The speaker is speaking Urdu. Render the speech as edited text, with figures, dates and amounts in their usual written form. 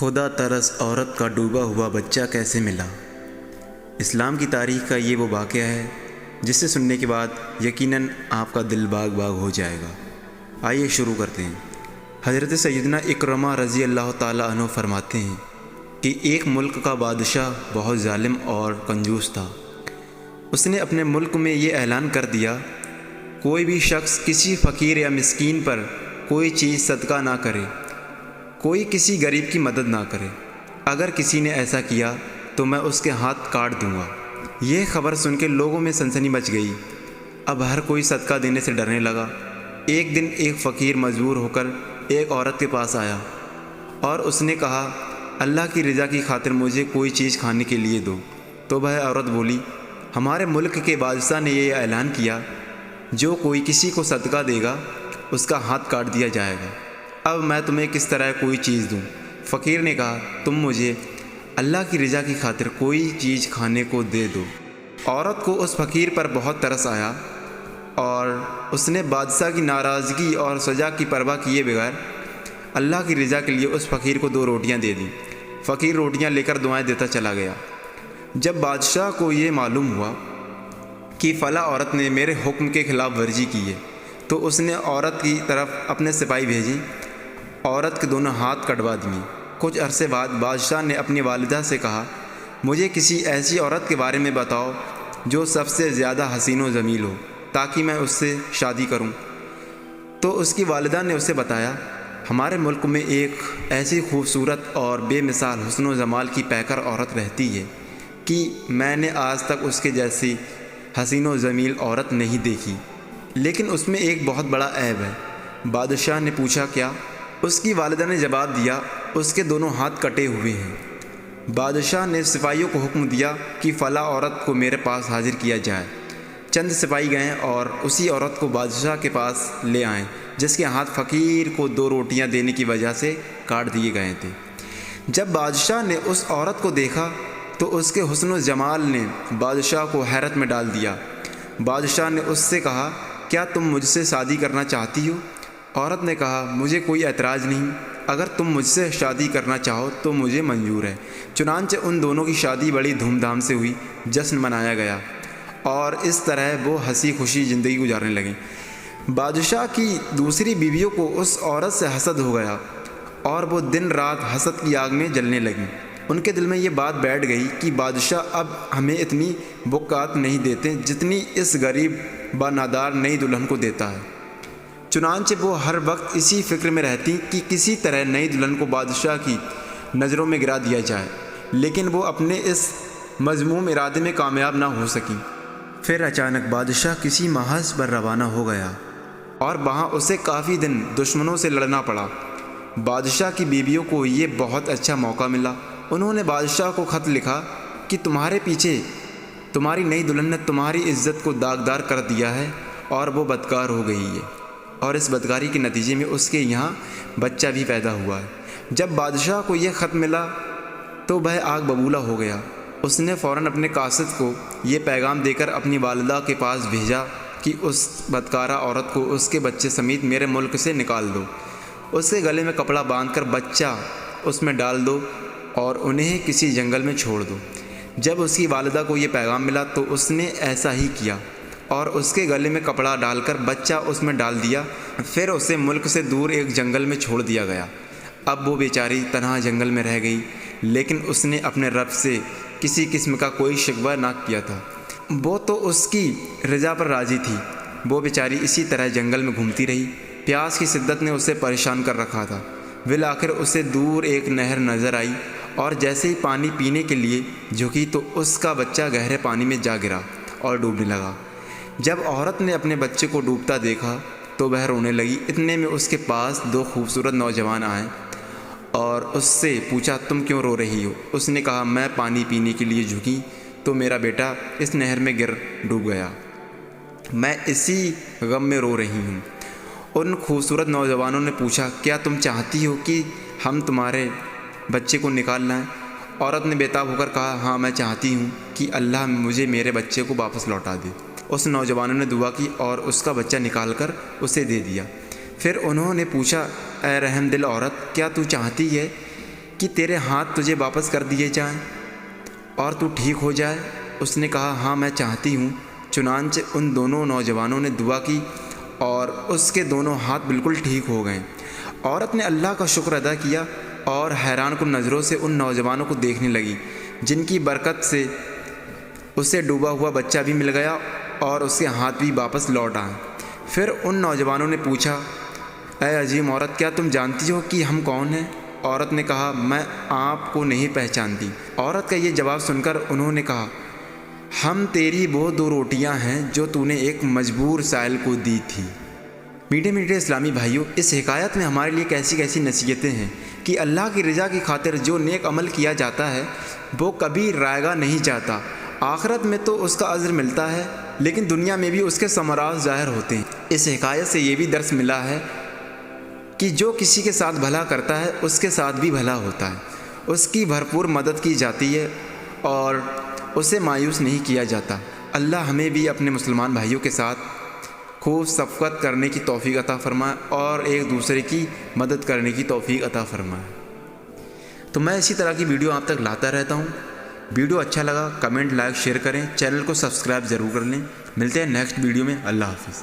خدا ترس عورت کا ڈوبا ہوا بچہ کیسے ملا؟ اسلام کی تاریخ کا یہ وہ واقعہ ہے جسے سننے کے بعد یقیناً آپ کا دل باغ باغ ہو جائے گا۔ آئیے شروع کرتے ہیں۔ حضرت سیدنا اکرمہ رضی اللہ تعالیٰ عنہ فرماتے ہیں کہ ایک ملک کا بادشاہ بہت ظالم اور کنجوس تھا۔ اس نے اپنے ملک میں یہ اعلان کر دیا، کوئی بھی شخص کسی فقیر یا مسکین پر کوئی چیز صدقہ نہ کرے، کوئی کسی غریب کی مدد نہ کرے۔ اگر کسی نے ایسا کیا تو میں اس کے ہاتھ کاٹ دوں گا۔ یہ خبر سن کے لوگوں میں سنسنی مچ گئی۔ اب ہر کوئی صدقہ دینے سے ڈرنے لگا۔ ایک دن ایک فقیر مجبور ہو کر ایک عورت کے پاس آیا اور اس نے کہا، اللہ کی رضا کی خاطر مجھے کوئی چیز کھانے کے لیے دو۔ تو وہ عورت بولی، ہمارے ملک کے بادشاہ نے یہ اعلان کیا، جو کوئی کسی کو صدقہ دے گا اس کا ہاتھ کاٹ دیا جائے گا۔ اب میں تمہیں کس طرح کوئی چیز دوں؟ فقیر نے کہا، تم مجھے اللہ کی رضا کی خاطر کوئی چیز کھانے کو دے دو۔ عورت کو اس فقیر پر بہت ترس آیا اور اس نے بادشاہ کی ناراضگی اور سزا کی پرواہ کیے بغیر اللہ کی رضا کے لیے اس فقیر کو 2 روٹیاں دے دیں۔ فقیر روٹیاں لے کر دعائیں دیتا چلا گیا۔ جب بادشاہ کو یہ معلوم ہوا کہ فلاں عورت نے میرے حکم کے خلاف ورزی کی ہے تو اس نے عورت کی طرف اپنے سپاہی بھیجے، عورت کے دونوں ہاتھ کٹوا دیے۔ کچھ عرصے بعد بادشاہ نے اپنی والدہ سے کہا، مجھے کسی ایسی عورت کے بارے میں بتاؤ جو سب سے زیادہ حسین و جمیل ہو تاکہ میں اس سے شادی کروں۔ تو اس کی والدہ نے اسے بتایا، ہمارے ملک میں ایک ایسی خوبصورت اور بے مثال حسن و جمال کی پیکر عورت رہتی ہے کہ میں نے آج تک اس کے جیسی حسین و جمیل عورت نہیں دیکھی، لیکن اس میں ایک بہت بڑا عیب ہے۔ بادشاہ نے پوچھا، کیا؟ اس کی والدہ نے جواب دیا، اس کے دونوں ہاتھ کٹے ہوئے ہیں۔ بادشاہ نے سپاہیوں کو حکم دیا کہ فلاں عورت کو میرے پاس حاضر کیا جائے۔ چند سپاہی گئے اور اسی عورت کو بادشاہ کے پاس لے آئیں جس کے ہاتھ فقیر کو 2 روٹیاں دینے کی وجہ سے کاٹ دیے گئے تھے۔ جب بادشاہ نے اس عورت کو دیکھا تو اس کے حسن و جمال نے بادشاہ کو حیرت میں ڈال دیا۔ بادشاہ نے اس سے کہا، کیا تم مجھ سے شادی کرنا چاہتی ہو؟ عورت نے کہا، مجھے کوئی اعتراض نہیں، اگر تم مجھ سے شادی کرنا چاہو تو مجھے منظور ہے۔ چنانچہ ان دونوں کی شادی بڑی دھوم دھام سے ہوئی، جشن منایا گیا اور اس طرح وہ ہنسی خوشی زندگی گزارنے لگیں۔ بادشاہ کی دوسری بیویوں کو اس عورت سے حسد ہو گیا اور وہ دن رات حسد کی آگ میں جلنے لگیں۔ ان کے دل میں یہ بات بیٹھ گئی کہ بادشاہ اب ہمیں اتنی بکات نہیں دیتے جتنی اس غریب بانادار نئی دلہن کو دیتا ہے۔ چنانچہ وہ ہر وقت اسی فکر میں رہتی کہ کسی طرح نئی دلہن کو بادشاہ کی نظروں میں گرا دیا جائے، لیکن وہ اپنے اس مذموم ارادے میں کامیاب نہ ہو سکی۔ پھر اچانک بادشاہ کسی محاذ پر روانہ ہو گیا اور وہاں اسے کافی دن دشمنوں سے لڑنا پڑا۔ بادشاہ کی بیویوں کو یہ بہت اچھا موقع ملا۔ انہوں نے بادشاہ کو خط لکھا کہ تمہارے پیچھے تمہاری نئی دلہن نے تمہاری عزت کو داغدار کر دیا ہے اور وہ بدکار ہو گئی ہے، اور اس بدکاری کے نتیجے میں اس کے یہاں بچہ بھی پیدا ہوا ہے۔ جب بادشاہ کو یہ خط ملا تو وہ آگ ببولا ہو گیا۔ اس نے فوراً اپنے قاصد کو یہ پیغام دے کر اپنی والدہ کے پاس بھیجا کہ اس بدکارہ عورت کو اس کے بچے سمیت میرے ملک سے نکال دو، اس کے گلے میں کپڑا باندھ کر بچہ اس میں ڈال دو اور انہیں کسی جنگل میں چھوڑ دو۔ جب اس کی والدہ کو یہ پیغام ملا تو اس نے ایسا ہی کیا اور اس کے گلے میں کپڑا ڈال کر بچہ اس میں ڈال دیا۔ پھر اسے ملک سے دور ایک جنگل میں چھوڑ دیا گیا۔ اب وہ بیچاری تنہا جنگل میں رہ گئی، لیکن اس نے اپنے رب سے کسی قسم کا کوئی شکوہ نہ کیا تھا۔ وہ تو اس کی رضا پر راضی تھی۔ وہ بیچاری اسی طرح جنگل میں گھومتی رہی۔ پیاس کی شدت نے اسے پریشان کر رکھا تھا۔ بالآخر اسے دور ایک نہر نظر آئی اور جیسے ہی پانی پینے کے لیے جھکی تو اس کا بچہ گہرے پانی میں جا گرا اور ڈوبنے لگا۔ جب عورت نے اپنے بچے کو ڈوبتا دیکھا تو وہ رونے لگی۔ اتنے میں اس کے پاس 2 خوبصورت نوجوان آئے اور اس سے پوچھا، تم کیوں رو رہی ہو؟ اس نے کہا، میں پانی پینے کے لیے جھکی تو میرا بیٹا اس نہر میں گر ڈوب گیا، میں اسی غم میں رو رہی ہوں۔ ان خوبصورت نوجوانوں نے پوچھا، کیا تم چاہتی ہو کہ ہم تمہارے بچے کو نکال لائیں؟ عورت نے بے تاب ہو کر کہا، ہاں میں چاہتی ہوں کہ اللہ مجھے میرے بچے کو واپس لوٹا دے۔ اس نوجوانوں نے دعا کی اور اس کا بچہ نکال کر اسے دے دیا۔ پھر انہوں نے پوچھا، اے رحم دل عورت، کیا تو چاہتی ہے کہ تیرے ہاتھ تجھے واپس کر دیے جائیں اور تو ٹھیک ہو جائے؟ اس نے کہا ہاں میں چاہتی ہوں۔ چنانچہ ان دونوں نوجوانوں نے دعا کی اور اس کے دونوں ہاتھ بالکل ٹھیک ہو گئے۔ عورت نے اللہ کا شکر ادا کیا اور حیران کن نظروں سے ان نوجوانوں کو دیکھنے لگی، جن کی برکت سے اسے ڈوبا ہوا بچہ بھی مل گیا اور اس کے ہاتھ بھی واپس لوٹ آئے۔ پھر ان نوجوانوں نے پوچھا اے عظیم عورت، کیا تم جانتی ہو کہ ہم کون ہیں؟ عورت نے کہا میں آپ کو نہیں پہچانتی۔ عورت کا یہ جواب سن کر انہوں نے کہا ہم تیری وہ 2 روٹیاں ہیں جو تو نے ایک مجبور سائل کو دی تھی۔ میٹھے میٹھے اسلامی بھائیوں، اس حکایت میں ہمارے لیے کیسی کیسی نصیحتیں ہیں کہ اللہ کی رضا کی خاطر جو نیک عمل کیا جاتا ہے وہ کبھی رائگاں نہیں جاتا۔ آخرت میں تو اس کا اجر ملتا ہے، لیکن دنیا میں بھی اس کے ثمرات ظاہر ہوتے ہیں۔ اس حکایت سے یہ بھی درس ملا ہے کہ جو کسی کے ساتھ بھلا کرتا ہے اس کے ساتھ بھی بھلا ہوتا ہے، اس کی بھرپور مدد کی جاتی ہے اور اسے مایوس نہیں کیا جاتا۔ اللہ ہمیں بھی اپنے مسلمان بھائیوں کے ساتھ خوب شفقت کرنے کی توفیق عطا فرمائے اور ایک دوسرے کی مدد کرنے کی توفیق عطا فرمائے۔ تو میں اسی طرح کی ویڈیو آپ تک لاتا رہتا ہوں۔ ویڈیو اچھا لگا کمنٹ لائک شیئر کریں، چینل کو سبسکرائب ضرور کر لیں۔ ملتے ہیں نیکسٹ ویڈیو میں۔ اللہ حافظ۔